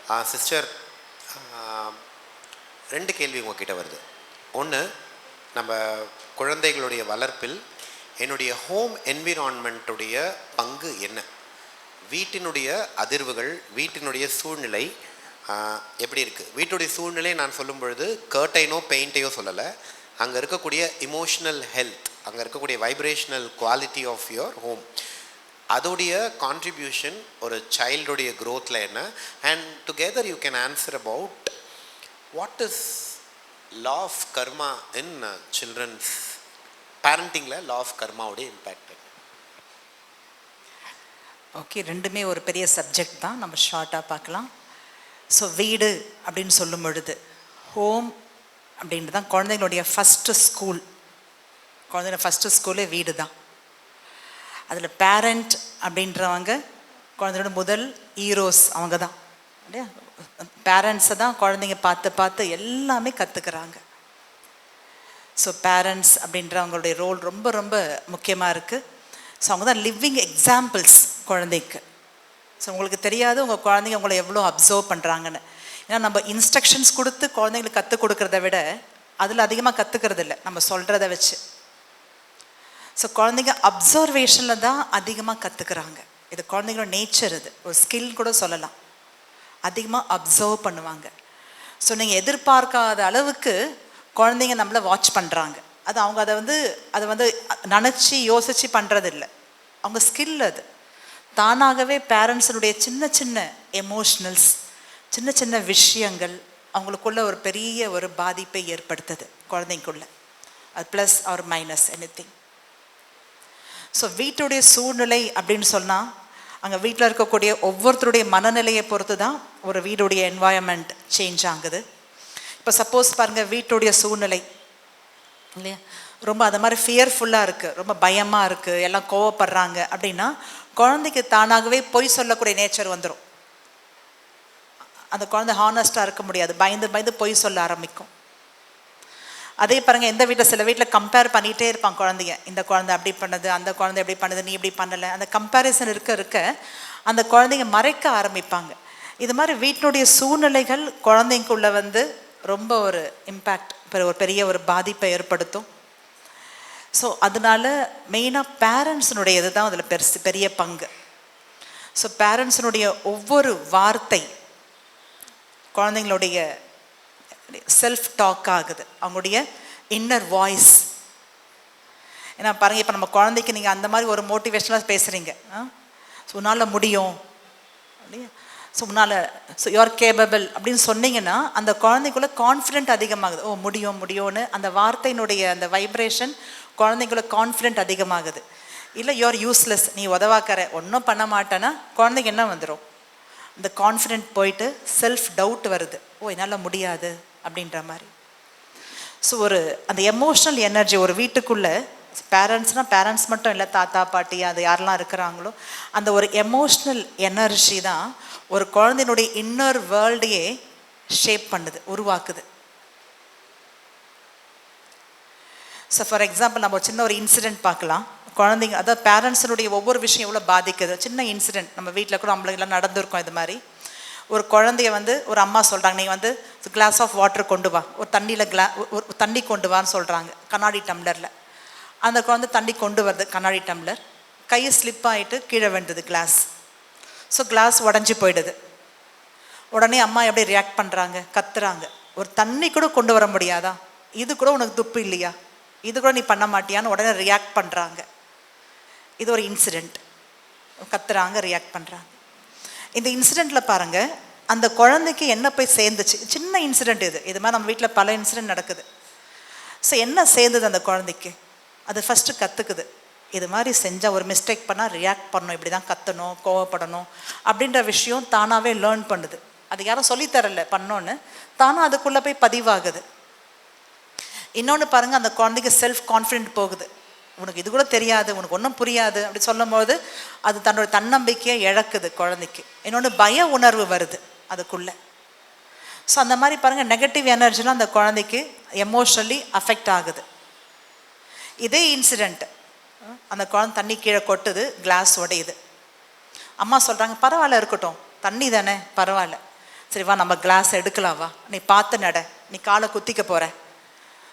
Sister, 2 கேள்வி உங்ககிட்ட வருது. ஒன்று, நம்ம குழந்தைகளுடைய வளர்ப்பில் என்னுடைய ஹோம் என்விரான்மெண்ட்டுடைய பங்கு என்ன? வீட்டினுடைய அதிர்வுகள், வீட்டினுடைய சூழ்நிலை எப்படி இருக்குது? வீட்டுடைய சூழ்நிலை நான் சொல்லும் பொழுது கர்டைனோ பெயிண்ட்டையோ சொல்லலை. அங்கே இருக்கக்கூடிய இமோஷ்னல் ஹெல்த், அங்கே இருக்கக்கூடிய vibrational quality of your home, அதோடைய கான்ட்ரிபியூஷன் ஒரு சைல்டுடைய க்ரோத்தில் என்ன? And together you can answer about what is law of karma in children's பேரண்டிங்கில். லா ஆஃப் கர்மாவுடைய இம்பேக்ட். ஓகே, ரெண்டுமே ஒரு பெரிய சப்ஜெக்ட் தான், நம்ம ஷார்ட்டாக பார்க்கலாம். ஸோ வீடு அப்படின்னு சொல்லும் பொழுது ஹோம் அப்படின்ட்டு தான் குழந்தைங்களுடைய ஃபஸ்ட்டு ஸ்கூல். குழந்தைங்களோட ஃபஸ்ட்டு ஸ்கூலே வீடு தான். அதில் பேரண்ட் அப்படின்றவங்க குழந்தையோட முதல் ஹீரோஸ் அவங்க தான் இல்லையா? பேரண்ட்ஸை தான் குழந்தைங்க பார்த்து பார்த்து எல்லாமே கற்றுக்குறாங்க. ஸோ பேரண்ட்ஸ் அப்படின்றவங்களுடைய ரோல் ரொம்ப ரொம்ப முக்கியமாக இருக்குது. ஸோ அவங்க தான் லிவிங் எக்ஸாம்பிள்ஸ் குழந்தைக்கு. ஸோ உங்களுக்கு தெரியாது உங்கள் குழந்தைங்க உங்களை எவ்வளோ அப்சர்வ் பண்ணுறாங்கன்னு. ஏன்னா நம்ம இன்ஸ்ட்ரக்ஷன்ஸ் கொடுத்து குழந்தைங்களுக்கு கற்றுக் கொடுக்குறத விட அதில் அதிகமாக கற்றுக்கிறது இல்லை, நம்ம சொல்கிறத வச்சு. ஸோ குழந்தைங்க அப்சர்வேஷனில் தான் அதிகமாக கற்றுக்குறாங்க. இது குழந்தைங்களோட நேச்சர், இது ஒரு ஸ்கில் கூட சொல்லலாம். அதிகமாக அப்சர்வ் பண்ணுவாங்க. ஸோ நீங்கள் எதிர்பார்க்காத அளவுக்கு குழந்தைங்க நம்மளை வாட்ச் பண்ணுறாங்க. அது அவங்க அதை வந்து நினச்சி யோசித்து பண்ணுறதில்லை, அவங்க ஸ்கில் அது. தானாகவே பேரண்ட்ஸனுடைய சின்ன சின்ன எமோஷ்னல்ஸ், சின்ன சின்ன விஷயங்கள் அவங்களுக்குள்ள ஒரு பெரிய ஒரு பாதிப்பை ஏற்படுத்துது குழந்தைக்குள்ள. அது plus or minus anything. So வீட்டுடைய சூழ்நிலை அப்படின்னு சொன்னால் அங்கே வீட்டில் இருக்கக்கூடிய ஒவ்வொருத்தருடைய மனநிலையை பொறுத்து தான் ஒரு வீடுடைய என்வாயன்மெண்ட் சேஞ்ச் ஆகுது. இப்போ சப்போஸ் பாருங்கள், வீட்டுடைய சூழ்நிலை இல்லையா ரொம்ப அது மாதிரி ஃபியர்ஃபுல்லாக இருக்குது, ரொம்ப பயமாக இருக்குது, எல்லாம் கோவப்படுறாங்க அப்படின்னா குழந்தைக்கு தானாகவே பொய் சொல்லக்கூடிய நேச்சர் வந்துடும். அந்த குழந்தை ஹானஸ்டாக இருக்க முடியாது, பயந்து பயந்து பொய் சொல்ல ஆரம்பிக்கும். அதே பாருங்கள், எந்த வீட்டில் சில வீட்டில் கம்பேர் பண்ணிகிட்டே இருப்பாங்க குழந்தைங்க. இந்த குழந்தை அப்படி பண்ணுது, அந்த குழந்தை எப்படி பண்ணுது, நீ இப்படி பண்ணலை. அந்த கம்பேரிசன் இருக்க இருக்க அந்த குழந்தைங்க மறைக்க ஆரம்பிப்பாங்க. இது மாதிரி வீட்டினுடைய சூழ்நிலைகள் குழந்தைங்குள்ள ரொம்ப ஒரு இம்பேக்ட், ஒரு பெரிய ஒரு பாதிப்பை ஏற்படுத்தும். ஸோ அதனால மெயினாக பேரண்ட்ஸினுடைய இது தான் அதில் பெரிய பங்கு. ஸோ பேரண்ட்ஸினுடைய ஒவ்வொரு வார்த்தை குழந்தைங்களுடைய செல்ஃப் டாக் ஆகுது, அவங்களுடைய இன்னர் வாய்ஸ். ஏன்னா பாருங்கள், இப்போ நம்ம குழந்தைக்கு நீங்கள் அந்த மாதிரி ஒரு மோட்டிவேஷனலாக பேசுகிறீங்க, ஸோ உன்னால் முடியும் இல்லையா, ஸோ உன்னால், ஸோ யூஆர் கேபபிள் அப்படின்னு சொன்னீங்கன்னா அந்த குழந்தைக்குள்ளே கான்ஃபிடென்ட் அதிகமாகுது. ஓ முடியும் முடியும்னு அந்த வார்த்தையினுடைய அந்த வைப்ரேஷன் குழந்தைக்குள்ள கான்ஃபிடென்ட் அதிகமாகுது. இல்லை யூஆர் யூஸ்லெஸ், நீ உதவாக்கற, ஒன்றும் பண்ண மாட்டேன்னா குழந்தைக்கு என்ன வந்துடும்? இந்த கான்ஃபிடென்ட் போயிட்டு செல்ஃப் டவுட் வருது, ஓ என்னால் முடியாது அப்படின்ற மாதிரி. ஸோ ஒரு அந்த எமோஷ்னல் எனர்ஜி ஒரு வீட்டுக்குள்ளே, பேரண்ட்ஸ்னால் பேரண்ட்ஸ் மட்டும் இல்லை, தாத்தா பாட்டி அது யாரெல்லாம் இருக்கிறாங்களோ அந்த ஒரு எமோஷ்னல் எனர்ஜி தான் ஒரு குழந்தையினுடைய இன்னர் வேர்ல்டையே ஷேப் பண்ணுது, உருவாக்குது. ஸோ ஃபார் எக்ஸாம்பிள் நம்ம சின்ன ஒரு இன்சிடெண்ட் பார்க்கலாம். குழந்தைங்க, அதாவது பேரண்ட்ஸினுடைய ஒவ்வொரு விஷயம் எவ்வளோ பாதிக்குது. சின்ன இன்சிடெண்ட் நம்ம வீட்டில் கூட நம்மளுக்கெல்லாம் நடந்திருக்கோம். இது மாதிரி ஒரு குழந்தைய ஒரு அம்மா சொல்கிறாங்க, நீ கிளாஸ் ஆஃப் வாட்டர் கொண்டு வா, ஒரு தண்ணியில் ஒரு தண்ணி கொண்டு வான்னு சொல்கிறாங்க, கண்ணாடி டம்ளரில். அந்த குழந்தை தண்ணி கொண்டு வருது, கண்ணாடி டம்ளர் கையை ஸ்லிப் ஆகிட்டு கீழே வேண்டுது கிளாஸ். ஸோ கிளாஸ் உடஞ்சி போயிடுது. உடனே அம்மா எப்படி ரியாக்ட் பண்ணுறாங்க? கத்துறாங்க, ஒரு தண்ணி கூட கொண்டு வர முடியாதா, இது கூட உனக்கு துப்பு இல்லையா, இது கூட நீ பண்ண மாட்டியான்னு உடனே ரியாக்ட் பண்ணுறாங்க. இது ஒரு இன்சிடெண்ட், கத்துறாங்க, ரியாக்ட் பண்ணுறாங்க. இந்த இன்சிடெண்ட்டில் பாருங்கள், அந்த குழந்தைக்கு என்ன போய் சேர்ந்துச்சு? சின்ன இன்சிடெண்ட் இது மாதிரி நம்ம வீட்டில் பல இன்சிடெண்ட் நடக்குது. ஸோ என்ன சேர்ந்தது அந்த குழந்தைக்கு? அது ஃபஸ்ட்டு கற்றுக்குது, இது மாதிரி செஞ்சால் ஒரு மிஸ்டேக் பண்ணால் ரியாக்ட் பண்ணணும், இப்படி தான் கற்றணும், கோவப்படணும் அப்படின்ற விஷயம் தானாகவே லேர்ன் பண்ணுது. அது யாரும் சொல்லித்தரல பண்ணோன்னு, தானும் அதுக்குள்ளே போய் பதிவாகுது. இன்னொன்று பாருங்கள், அந்த குழந்தைக்கு செல்ஃப் கான்ஃபிடென்ட் போகுது. உனக்கு இது கூட தெரியாது, உனக்கு ஒன்றும் புரியாது அப்படி சொல்லும் போது அது தன்னோட தன்னம்பிக்கையை இழக்குது குழந்தைக்கு. இன்னொன்று பய உணர்வு வருது அதுக்குள்ளே. ஸோ அந்த மாதிரி பாருங்கள், நெகட்டிவ் எனர்ஜிலாம் அந்த குழந்தைக்கு எமோஷ்னலி அஃபெக்ட் ஆகுது. இதே இன்சிடெண்ட், அந்த குழந்தை தண்ணி கீழே கொட்டுது, கிளாஸ் உடையுது. அம்மா சொல்கிறாங்க, பரவாயில்ல இருக்கட்டும், தண்ணி தானே பரவாயில்ல. சரி வா நம்ம கிளாஸ் எடுக்கலாம், வா நீ பார்த்து நட, நீ காலை குத்திக்க போகிற,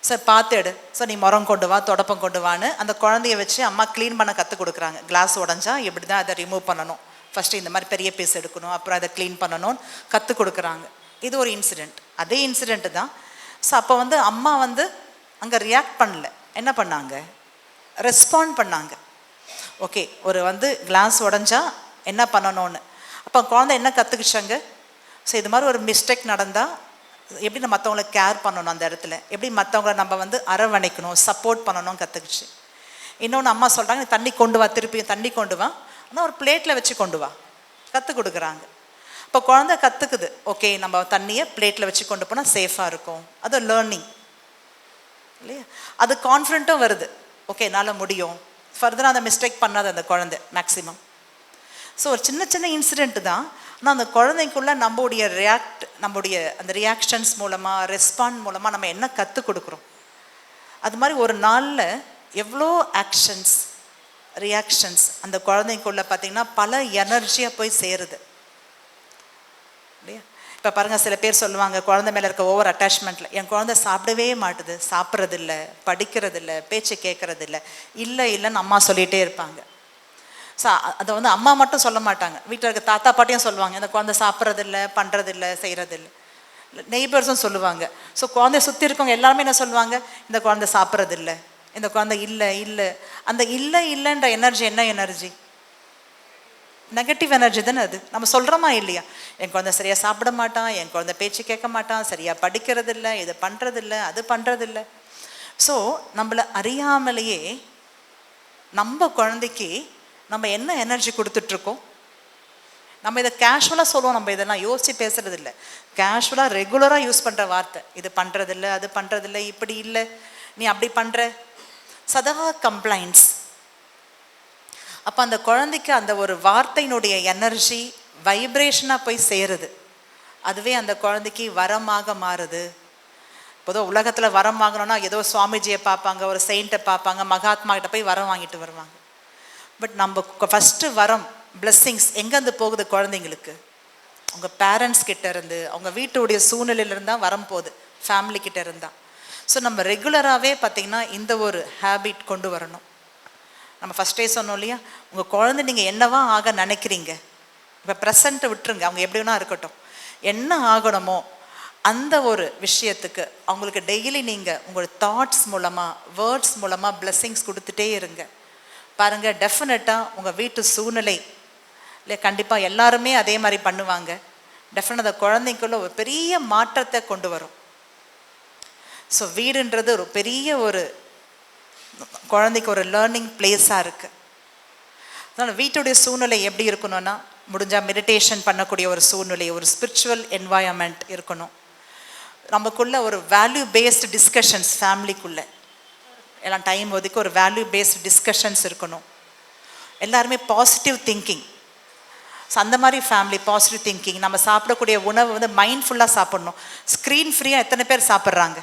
சார் பார்த்து எடு, சார் நீ முறம் கொண்டு வா, தொடப்பம் கொண்டு வான்னு அந்த குழந்தைய வச்சு அம்மா க்ளீன் பண்ண கற்றுக் கொடுக்குறாங்க. கிளாஸ் உடஞ்சா எப்படி தான் அதை ரிமூவ் பண்ணணும், ஃபஸ்ட்டு இந்த மாதிரி பெரிய பீஸ் எடுக்கணும், அப்புறம் அதை க்ளீன் பண்ணணும்னு கற்றுக் கொடுக்குறாங்க. இது ஒரு இன்சிடெண்ட். அதே இன்சிடெண்ட்டு தான். ஸோ அப்போ வந்து அம்மா வந்து அங்கே ரியாக்ட் பண்ணல, என்ன பண்ணாங்க, ரெஸ்பாண்ட் பண்ணாங்க. ஓகே, ஒரு வந்து கிளாஸ் உடஞ்சா என்ன பண்ணணும்னு. அப்போ குழந்தை என்ன கற்றுக்கிச்சாங்க, ஸோ இது மாதிரி ஒரு மிஸ்டேக் நடந்தால் எப்படி நம்ம மற்றவங்களை கேர் பண்ணணும், அந்த இடத்துல எப்படி மற்றவங்கள நம்ம வந்து அரவணைக்கணும், சப்போர்ட் பண்ணணும் கற்றுக்குச்சு. இன்னொன்று அம்மா சொல்கிறாங்க, நீ தண்ணி கொண்டு வா, திருப்பியும் தண்ணி கொண்டு வா, ஆனால் ஒரு பிளேட்டில் வச்சு கொண்டு வா, கற்றுக் கொடுக்குறாங்க. இப்போ குழந்தை கற்றுக்குது, ஓகே நம்ம தண்ணியை பிளேட்டில் வச்சு கொண்டு போனால் சேஃபாக இருக்கும். அது லேர்னிங் இல்லையா? அது கான்ஃபிடென்ட்டும் வருது, ஓகே என்னால் முடியும், ஃபர்தராக அந்த மிஸ்டேக் பண்ணாது அந்த குழந்தை மேக்ஸிமம். ஸோ ஒரு சின்ன சின்ன இன்சிடெண்ட்டு தான், ஆனால் அந்த குழந்தைக்குள்ளே நம்முடைய அந்த ரியாக்ஷன்ஸ் மூலமாக, ரெஸ்பாண்ட் மூலமாக நம்ம என்ன கற்றுக் கொடுக்குறோம். அது மாதிரி ஒரு நாளில் எவ்வளோ ஆக்ஷன்ஸ், ரியாக்ஷன்ஸ் அந்த குழந்தைக்குள்ளே பார்த்திங்கன்னா பல எனர்ஜியாக போய் சேருது இல்லையா? இப்போ பாருங்கள், சில பேர் சொல்லுவாங்க குழந்தை மேலே இருக்க ஓவர் அட்டாச்மெண்ட்டில், என் குழந்தை சாப்பிடவே மாட்டுது, சாப்பிட்றதில்ல, படிக்கிறதில்ல, பேச்சு கேட்குறதில்ல, இல்லைன்னு அம்மா சொல்லிகிட்டே இருப்பாங்க. ஸோ அதை வந்து அம்மா மட்டும் சொல்ல மாட்டாங்க, வீட்டில் இருக்க தாத்தா பாட்டியும் சொல்லுவாங்க, இந்த குழந்தை சாப்பிட்றதில்ல, பண்ணுறதில்ல, செய்கிறதில்ல. நெய்பர்ஸும் சொல்லுவாங்க. ஸோ குழந்தைய சுற்றி இருக்கவங்க எல்லாருமே என்ன சொல்லுவாங்க, இந்த குழந்தை சாப்பிட்றதில்ல, இந்த குழந்தை இல்லை. அந்த இல்லைன்ற எனர்ஜி என்ன எனர்ஜி? நெகட்டிவ் எனர்ஜி தானே அது. நம்ம சொல்கிறோமா இல்லையா, என் குழந்தை சரியாக சாப்பிட மாட்டான், என் குழந்தை பேச்சு கேட்க மாட்டான், சரியாக படிக்கிறதில்ல, இது பண்ணுறதில்ல, அது பண்ணுறதில்ல. ஸோ நம்மளை அறியாமலேயே நம்ம குழந்தைக்கு நம்ம என்ன எனர்ஜி கொடுத்துட்ருக்கோம். நம்ம இதை கேஷுவலாக சொல்லுவோம், நம்ம இதெல்லாம் யோசித்து பேசுறது இல்லை, கேஷுவலாக ரெகுலராக யூஸ் பண்ணுற வார்த்தை, இது பண்ணுறதில்ல, அது பண்ணுறதில்ல, இப்படி இல்லை, நீ அப்படி பண்ணுற, சதா கம்ப்ளைண்ட்ஸ். அப்போ அந்த குழந்தைக்கு அந்த ஒரு வார்த்தையினுடைய எனர்ஜி வைப்ரேஷனாக போய் சேருது. அதுவே அந்த குழந்தைக்கு வரமாக மாறுது. பொதுவாக உலகத்தில் வரம் வாங்கணும்னா ஏதோ சுவாமிஜியை பார்ப்பாங்க, ஒரு செயின்ட்டை பார்ப்பாங்க, மகாத்மா கிட்ட போய் வரம் வாங்கிட்டு வருவாங்க. பட் நம்ம ஃபஸ்ட்டு வரம், பிளெஸ்ஸிங்ஸ் எங்கேருந்து போகுது குழந்தைங்களுக்கு? அவங்க பேரண்ட்ஸ் கிட்ட இருந்து, அவங்க வீட்டுடைய சூழ்நிலையிலிருந்து தான் வரம் போகுது, ஃபேமிலி கிட்ட இருந்தால். ஸோ நம்ம ரெகுலராகவே பார்த்திங்கன்னா இந்த ஒரு ஹேபிட் கொண்டு வரணும். நம்ம ஃபஸ்ட்டே சொன்னோம் இல்லையா, உங்கள் குழந்தை நீங்கள் என்னவா ஆக நினைக்கிறீங்க, இப்போ ப்ரெசண்ட்டை விட்டுருங்க, அவங்க எப்படி வேணா இருக்கட்டும், என்ன ஆகணுமோ அந்த ஒரு விஷயத்துக்கு அவங்களுக்கு டெய்லி நீங்கள் உங்களோட தாட்ஸ் மூலமாக, வேர்ட்ஸ் மூலமாக பிளெஸ்ஸிங்ஸ் கொடுத்துட்டே இருங்க. பாருங்கள், டெஃபினட்டாக உங்கள் வீட்டு சூழ்நிலை இல்லை, கண்டிப்பாக எல்லாருமே அதே மாதிரி பண்ணுவாங்க. டெஃபினட் அந்த குழந்தைக்குள்ள ஒரு பெரிய மாற்றத்தை கொண்டு வரும். ஸோ வீடுன்றது ஒரு பெரிய ஒரு குழந்தைக்கு ஒரு லேர்னிங் பிளேஸாக இருக்குது. அதனால் வீட்டுடைய சூழ்நிலை எப்படி இருக்கணும்னா, முடிஞ்சால் மெடிடேஷன் பண்ணக்கூடிய ஒரு சூழ்நிலை, ஒரு ஸ்பிரிச்சுவல் என்வாயன்மெண்ட் இருக்கணும். நமக்குள்ள ஒரு வேல்யூ பேஸ்டு டிஸ்கஷன்ஸ், ஃபேமிலிக்குள்ளே எல்லாம் டைம் ஒதுக்கி ஒரு வேல்யூ பேஸ்டு டிஸ்கஷன்ஸ் இருக்கணும். எல்லாருமே பாசிட்டிவ் திங்கிங். ஸோ அந்த மாதிரி ஃபேமிலி பாசிட்டிவ் திங்கிங். நம்ம சாப்பிடக்கூடிய உணவு வந்து மைண்ட்ஃபுல்லாக சாப்பிட்ணும். ஸ்க்ரீன் ஃப்ரீயாக எத்தனை பேர் சாப்பிட்றாங்க,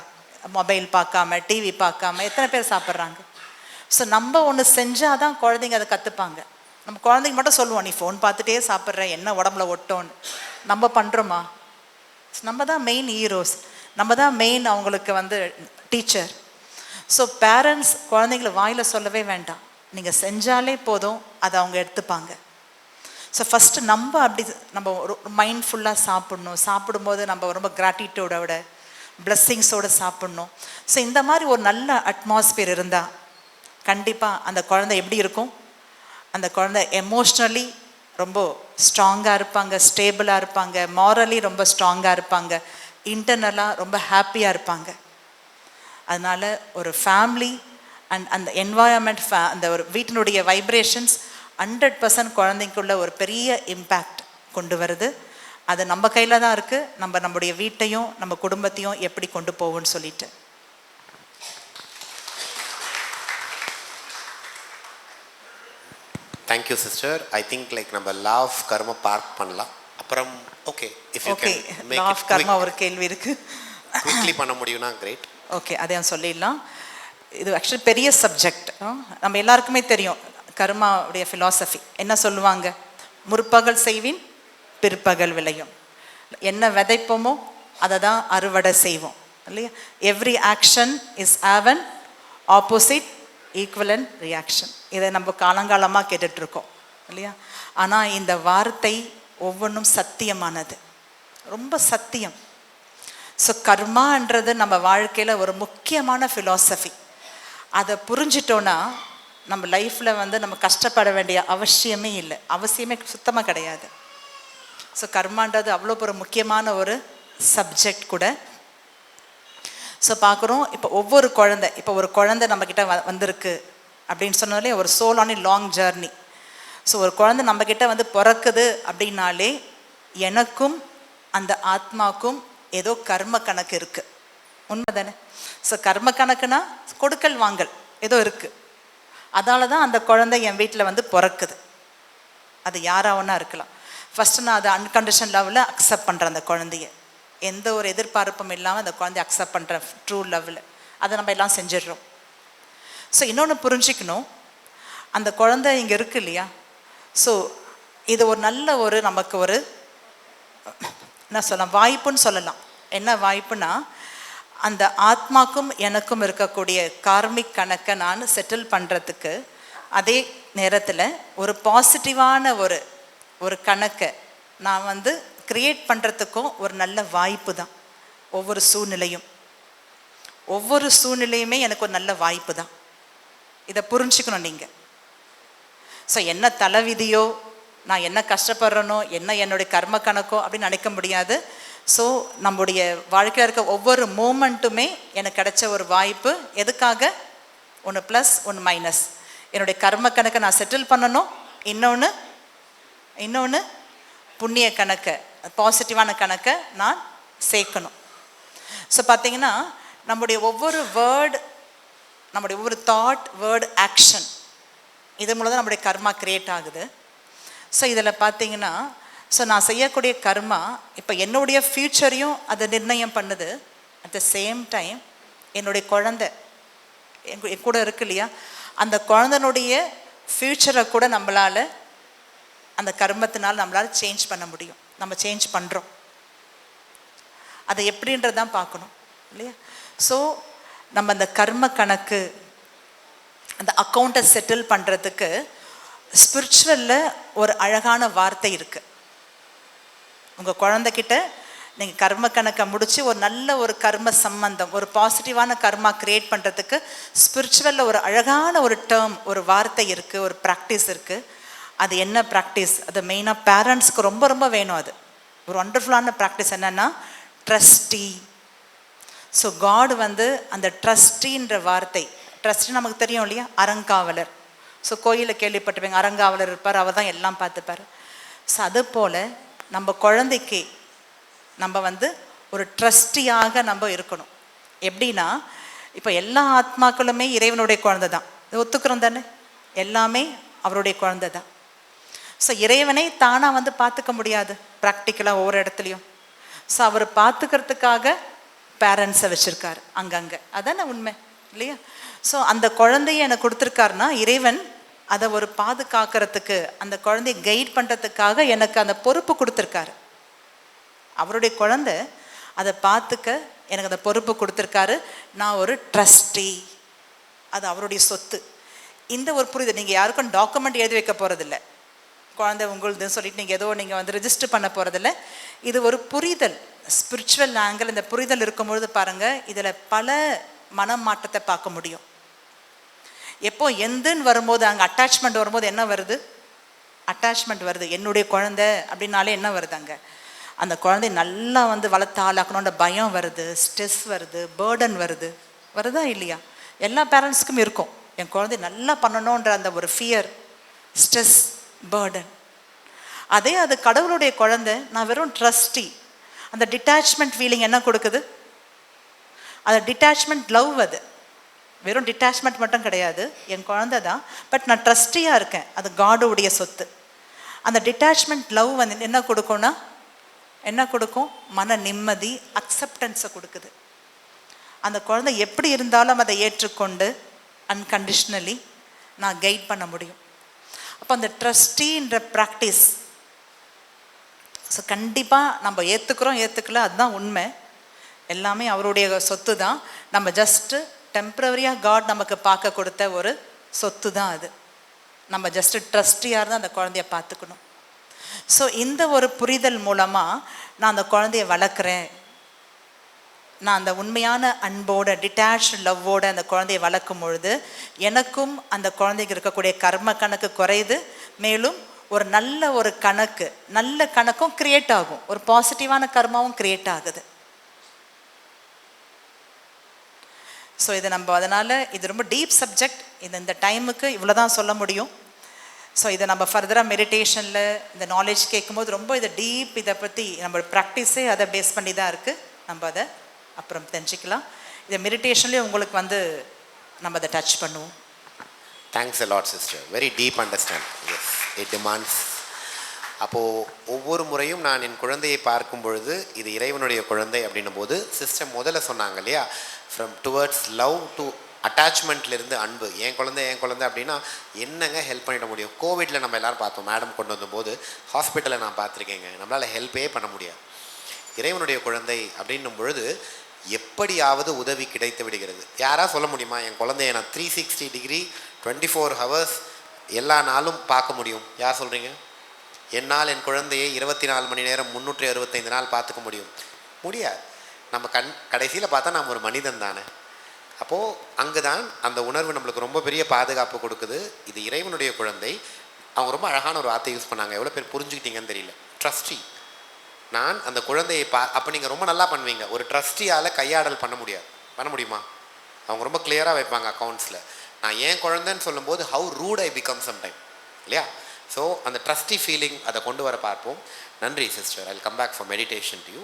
மொபைல் பார்க்காம, டிவி பார்க்காம எத்தனை பேர் சாப்பிட்றாங்க. ஸோ நம்ம ஒன்று செஞ்சால் தான் குழந்தைங்க அதை கற்றுப்பாங்க. நம்ம குழந்தைங்க மட்டும் சொல்லுவோம், நீ ஃபோன் பார்த்துட்டே சாப்பிட்ற, என்ன உடம்புல ஒட்டோன்னு. நம்ம பண்ணுறோமா? நம்ம தான் மெயின் ஹீரோஸ், நம்ம தான் மெயின் அவங்களுக்கு வந்து டீச்சர். ஸோ பேரண்ட்ஸ் குழந்தைங்கள வாயில் சொல்லவே வேண்டாம், நீங்கள் செஞ்சாலே போதும், அதை அவங்க எடுத்துப்பாங்க. ஸோ ஃபஸ்ட்டு நம்ம ஒரு மைண்ட்ஃபுல்லாக சாப்பிட்ணும். சாப்பிடும்போது நம்ம ரொம்ப கிராட்டிடியூடோட, பிளெஸ்ஸிங்ஸோடு சாப்பிட்ணும். ஸோ இந்த மாதிரி ஒரு நல்ல அட்மாஸ்பியர் இருந்தால் கண்டிப்பாக அந்த குழந்தை எப்படி இருக்கும், அந்த குழந்தை எமோஷ்னலி ரொம்ப ஸ்ட்ராங்காக இருப்பாங்க, ஸ்டேபிளாக இருப்பாங்க, மாரலி ரொம்ப ஸ்ட்ராங்காக இருப்பாங்க, இன்டர்னலாக ரொம்ப ஹாப்பியாக இருப்பாங்க. அதனால் ஒரு ஃபேமிலி அண்ட் அந்த என்வாயன்மெண்ட், அந்த ஒரு வீட்டினுடைய வைப்ரேஷன்ஸ் 100% குழந்தைக்குள்ள ஒரு பெரிய இம்பேக்ட் கொண்டு வருது. அது நம்ம கையில் தான் இருக்குது, நம்முடைய வீட்டையும் நம்ம குடும்பத்தையும் எப்படி கொண்டு போவோம்னு சொல்லிட்டு. Thank you sister. I think like நம்ம லா ஆஃப் கர்மா பார்க் பண்ணலாம். அப்புறம் okay, if you can make law of karma ஒரு கேள்வி இருக்குது, குவிக்லி பண்ண முடியும்னா கிரேட். ஓகே, அதையும் சொல்லிடலாம். இது ஆக்சுவலி பெரிய சப்ஜெக்ட். நம்ம எல்லாருக்குமே தெரியும் கர்மாவுடைய ஃபிலாசபி என்ன சொல்லுவாங்க, முற்பகல் செய்வின் பிற்பகல் விளையும். என்ன விதைப்போமோ அதை தான் அறுவடை செய்வோம் இல்லையா? Every action is have an opposite equivalent reaction. இதை நம்ம காலங்காலமாக கேட்டுட்ருக்கோம் இல்லையா? ஆனால் இந்த வார்த்தை ஒவ்வொன்றும் சத்தியமானது, ரொம்ப சத்தியம். ஸோ கர்மான்றது நம்ம வாழ்க்கையில் ஒரு முக்கியமான ஃபிலாசபி. அதை புரிஞ்சிட்டோன்னா நம்ம லைஃப்பில் வந்து நம்ம கஷ்டப்பட வேண்டிய அவசியமே இல்லை, அவசியமே சுத்தமாக கிடையாது. ஸோ கர்மான்றது அவ்வளோ ஒரு முக்கியமான ஒரு சப்ஜெக்ட் கூட. ஸோ பார்க்குறோம், இப்போ ஒவ்வொரு குழந்தை, இப்போ ஒரு குழந்தை நம்மக்கிட்ட வந்திருக்கு அப்படின்னு சொன்னாலே ஒரு soul on long journey. So ஒரு குழந்தை நம்மக்கிட்ட வந்து பிறக்குது அப்படின்னாலே எனக்கும் அந்த ஆத்மாக்கும் ஏதோ கர்ம கணக்கு இருக்குது, உண்மை தானே? ஸோ கர்ம கணக்குனா கொடுக்கல் வாங்கல் ஏதோ இருக்குது. அதனால தான் அந்த குழந்தை என் வீட்டில் வந்து பிறக்குது. அது யாராவனா இருக்கலாம். ஃபஸ்ட்டு நான் அதை அன்கண்டிஷன் லெவலில் அக்செப்ட் பண்ணுறேன். அந்த குழந்தைய எந்த ஒரு எதிர்பார்ப்பும் இல்லாமல் அந்த குழந்தைய அக்செப்ட் பண்ணுறேன் ட்ரூ லெவலில். அதை நம்ம எல்லாம் செஞ்சிடுறோம். ஸோ இன்னொன்று புரிஞ்சிக்கணும், அந்த குழந்தை இங்கே இருக்கு இல்லையா? ஸோ இது ஒரு நல்ல ஒரு நமக்கு ஒரு என்ன சொல்லலாம், வாய்ப்புன்னு சொல்லலாம். என்ன வாய்ப்புனா, அந்த ஆத்மாக்கும் எனக்கும் இருக்கக்கூடிய கார்மிக் கணக்கை நான் செட்டில் பண்ணுறதுக்கு, அதே நேரத்தில் ஒரு பாசிட்டிவான ஒரு கணக்கை நான் வந்து க்ரியேட் பண்ணுறதுக்கும் ஒரு நல்ல வாய்ப்பு தான். ஒவ்வொரு சூழ்நிலையுமே எனக்கு ஒரு நல்ல வாய்ப்பு தான். இதை புரிஞ்சுக்கணும் நீங்கள். ஸோ என்ன தலைவிதியோ, நான் என்ன கஷ்டப்படுறேனோ, என்ன என்னுடைய கர்ம கணக்கோ அப்படின்னு நினைக்க முடியாது. ஸோ நம்முடைய வாழ்க்கையில் இருக்க ஒவ்வொரு மூமெண்ட்டுமே எனக்கு கிடைச்ச ஒரு வாய்ப்பு. எதுக்காக? ஒன்று ப்ளஸ் ஒன்று மைனஸ். என்னுடைய கர்ம கணக்கை நான் செட்டில் பண்ணணும், இன்னொன்று புண்ணிய கணக்கை, பாசிட்டிவான கணக்கை நான் சேர்க்கணும். ஸோ பார்த்தீங்கன்னா நம்முடைய ஒவ்வொரு வேர்டு, நம்முடைய ஒவ்வொரு தாட், வேர்டு, ஆக்ஷன், இது மூலம் தான் நம்முடைய கர்மா க்ரியேட் ஆகுது. ஸோ இதில் பார்த்தீங்கன்னா, ஸோ நான் செய்யக்கூடிய கர்மா இப்போ என்னுடைய ஃப்யூச்சரையும் அதை நிர்ணயம் பண்ணுது. அட் த சேம் டைம் என்னுடைய குழந்தை என் கூட இருக்கு இல்லையா, அந்த குழந்தைனுடைய ஃப்யூச்சரை கூட நம்மளால் அந்த கர்மத்தினால் நம்மளால் சேஞ்ச் பண்ண முடியும். நம்ம சேஞ்ச் பண்ணுறோம். அதை எப்படின்றதான் பார்க்கணும் இல்லையா? ஸோ நம்ம அந்த கர்ம கணக்கு, அந்த அக்கௌண்ட்டை செட்டில் பண்ணுறதுக்கு ஸ்பிரிச்சுவலில் ஒரு அழகான வார்த்தை இருக்குது. உங்கள் குழந்தைகிட்ட நீங்கள் கர்ம கணக்கை முடித்து ஒரு நல்ல ஒரு கர்ம சம்பந்தம், ஒரு பாசிட்டிவான கர்மா க்ரியேட் பண்ணுறதுக்கு ஸ்பிரிச்சுவலில் ஒரு அழகான ஒரு டேர்ம், ஒரு வார்த்தை இருக்குது, ஒரு ப்ராக்டிஸ் இருக்குது. அது என்ன ப்ராக்டிஸ்? அது மெயினாக பேரண்ட்ஸ்க்கு ரொம்ப ரொம்ப வேணும். அது ஒரு ஒண்டர்ஃபுல்லான ப்ராக்டிஸ். என்னென்னா ட்ரஸ்டி. ஸோ காட் வந்து அந்த ட்ரஸ்டின்ற வார்த்தை, ட்ரஸ்ட் நமக்கு தெரியும் இல்லையா, அறங்காவலர். ஸோ கோயிலில் கேள்விப்பட்டிருப்பீங்க, அறங்காவலர் இருப்பார், அவர் தான் எல்லாம் பார்த்துப்பார். ஸோ அது போல் நம்ம குழந்தைக்கு நம்ம வந்து ஒரு ட்ரஸ்டியாக நம்ம இருக்கணும். எப்படின்னா, இப்போ எல்லா ஆத்மாக்களுமே இறைவனுடைய குழந்தை தான், ஒத்துக்கிறோம் தானே? எல்லாமே அவருடைய குழந்தை தான். ஸோ இறைவனை தானாக வந்து பார்த்துக்க முடியாது ப்ராக்டிக்கலாக ஒவ்வொரு இடத்துலையும். ஸோ அவர் பார்த்துக்கிறதுக்காக பேரண்ட்ஸை வச்சுருக்காரு அங்கங்கே. அதானே உண்மை இல்லையா? ஸோ அந்த குழந்தைய எனக்கு கொடுத்துருக்காருன்னா இறைவன் அதை ஒரு பாதுகாக்கிறதுக்கு, அந்த குழந்தைய கைட் பண்ணுறதுக்காக எனக்கு அந்த பொறுப்பு கொடுத்துருக்காரு. அவருடைய குழந்தை, அதை பார்த்துக்க எனக்கு அந்த பொறுப்பு கொடுத்துருக்காரு. நான் ஒரு ட்ரஸ்டி, அது அவருடைய சொத்து. இந்த ஒரு புரிதல். நீங்கள் யாருக்கும் டாக்குமெண்ட் எழுதி வைக்க போகிறதில்ல, குழந்தை உங்களுதுன்னு சொல்லிட்டு நீங்கள் ஏதோ நீங்கள் வந்து ரெஜிஸ்டர் பண்ண போகிறதில்ல. இது ஒரு புரிதல், ஸ்பிரிச்சுவல் ஆங்கிள். இந்த புரிதல் இருக்கும்பொழுது பாருங்கள், இதில் பல மனம் மாற்றத்தை பார்க்க முடியும். எப்போ எந்துன்னு வரும்போது, அங்கே அட்டாச்மெண்ட் வரும்போது என்ன வருது? அட்டாச்மெண்ட் வருது. என்னுடைய குழந்தை அப்படின்னாலே என்ன வருது? அங்கே அந்த குழந்தை நல்லா வந்து வளர்த்து ஆளாக்கணுன்ற பயம் வருது, ஸ்ட்ரெஸ் வருது, பேர்டன் வருதா இல்லையா? எல்லா பேரண்ட்ஸுக்கும் இருக்கும். என் குழந்தை நல்லா பண்ணணுன்ற அந்த ஒரு ஃபியர், ஸ்ட்ரெஸ், பேர்டன். அது கடவுளுடைய குழந்தை, நான் வெறும் ட்ரஸ்டி. அந்த டிட்டாச்மெண்ட் ஃபீலிங் என்ன கொடுக்குது? அது டிட்டாச்மெண்ட் லவ். அது வெறும் டிட்டாச்மெண்ட் மட்டும் கிடையாது, என் குழந்தை தான், பட் நான் ட்ரஸ்டியாக இருக்கேன், அது காடுடைய சொத்து. அந்த டிட்டாச்மெண்ட் லவ் வந்து என்ன கொடுக்கும்னா, என்ன கொடுக்கும்? மன நிம்மதி, அக்செப்டன்ஸை கொடுக்குது. அந்த குழந்தை எப்படி இருந்தாலும் அதை ஏற்றுக்கொண்டு அன்கண்டிஷ்னலி நான் கைட் பண்ண முடியும். அப்போ அந்த ட்ரஸ்டின்ற ப்ராக்டிஸ் ஸோ கண்டிப்பாக நம்ம ஏற்றுக்கல, அதுதான் உண்மை. எல்லாமே அவருடைய சொத்து தான். நம்ம ஜஸ்ட்டு டெம்ப்ரவரியாக காட் நமக்கு பார்க்க கொடுத்த ஒரு சொத்து தான் அது. நம்ம ஜஸ்ட்டு ட்ரஸ்டியாக இருந்தால் அந்த குழந்தைய பார்த்துக்கணும். ஸோ இந்த ஒரு புரிதல் மூலமாக நான் அந்த குழந்தைய வளர்க்குறேன், நான் அந்த உண்மையான அன்போட டிட்டாச்டு லவ்வோட அந்த குழந்தைய வளர்க்கும் பொழுது எனக்கும் அந்த குழந்தைக்கு இருக்கக்கூடிய கர்ம கணக்கு குறையுது. மேலும் ஒரு நல்ல கணக்கும் கிரியேட் ஆகும், ஒரு பாசிட்டிவான கர்மாவும் கிரியேட் ஆகுது. ஸோ இது நம்ம அதனால் இது ரொம்ப டீப் சப்ஜெக்ட். இந்த டைமுக்கு இவ்வளோ தான் சொல்ல முடியும். ஸோ இதை நம்ம ஃபர்தராக மெடிடேஷனில் இந்த நாலேஜ் கேட்கும்போது ரொம்ப இதை டீப் இதை பற்றி நம்ம ப்ராக்டிஸே அதை பேஸ் பண்ணி தான் இருக்குது. நம்ம அதை அப்புறம் தெரிஞ்சுக்கலாம். இதை மெடிடேஷன்லேயே உங்களுக்கு நம்ம அதை டச் பண்ணுவோம். Thanks a lot sister, very deep understand. Yes, it demands. அப்போது ஒவ்வொரு முறையும் நான் என் குழந்தையை பார்க்கும் பொழுது இது இறைவனுடைய குழந்தை அப்படின்னும் போது சிஸ்டர் முதல்ல சொன்னாங்க இல்லையா, ஃப்ரம் டுவர்ட்ஸ் லவ் டு அட்டாச்மெண்ட்லேருந்து அன்பு. என் குழந்தை அப்படின்னா என்னங்க ஹெல்ப் பண்ணிட முடியும்? கோவிட்டில் நம்ம எல்லோரும் பார்த்தோம், மேடம் கொண்டு வந்தபோது ஹாஸ்பிட்டலில் நான் பார்த்துருக்கேங்க, நம்மளால் ஹெல்ப்பே பண்ண முடியாது. இறைவனுடைய குழந்தை அப்படின்னும் பொழுது எப்படியாவது உதவி கிடைத்து விடுகிறது. யாராக சொல்ல முடியுமா என் குழந்தைய நான் 360 டிகிரி 24 ஹவர்ஸ் எல்லா நாளும் பார்க்க முடியும்? யார் சொல்கிறீங்க? என்னால் என் குழந்தையை 24 மணி நேரம் 365 நாள் பார்த்துக்க முடியாது. நம்ம கடைசியில் பார்த்தா நாம் ஒரு மனிதன் தானே. அப்போது அங்கே தான் அந்த உணர்வு நம்மளுக்கு ரொம்ப பெரிய பாதுகாப்பு கொடுக்குது. இது இறைவனுடைய குழந்தை. அவங்க ரொம்ப அழகான ஒரு வார்த்தை யூஸ் பண்ணாங்க, எவ்வளோ பேர் புரிஞ்சுக்கிட்டீங்கன்னு தெரியல, ட்ரஸ்டி. நான் அந்த குழந்தையை அப்போ நீங்கள் ரொம்ப நல்லா பண்ணுவீங்க. ஒரு ட்ரஸ்டியால் கையாடல் பண்ண முடியுமா? அவங்க ரொம்ப கிளியராக வைப்பாங்க அக்கௌண்ட்ஸில். நான் ஏன் குழந்தைன்னு சொல்லும்போது how rude I become sometime இல்லையா? ஸோ அந்த ட்ரஸ்டி ஃபீலிங் அதை கொண்டு வர பார்ப்போம். நன்றி சிஸ்டர். I will come back for meditation to you.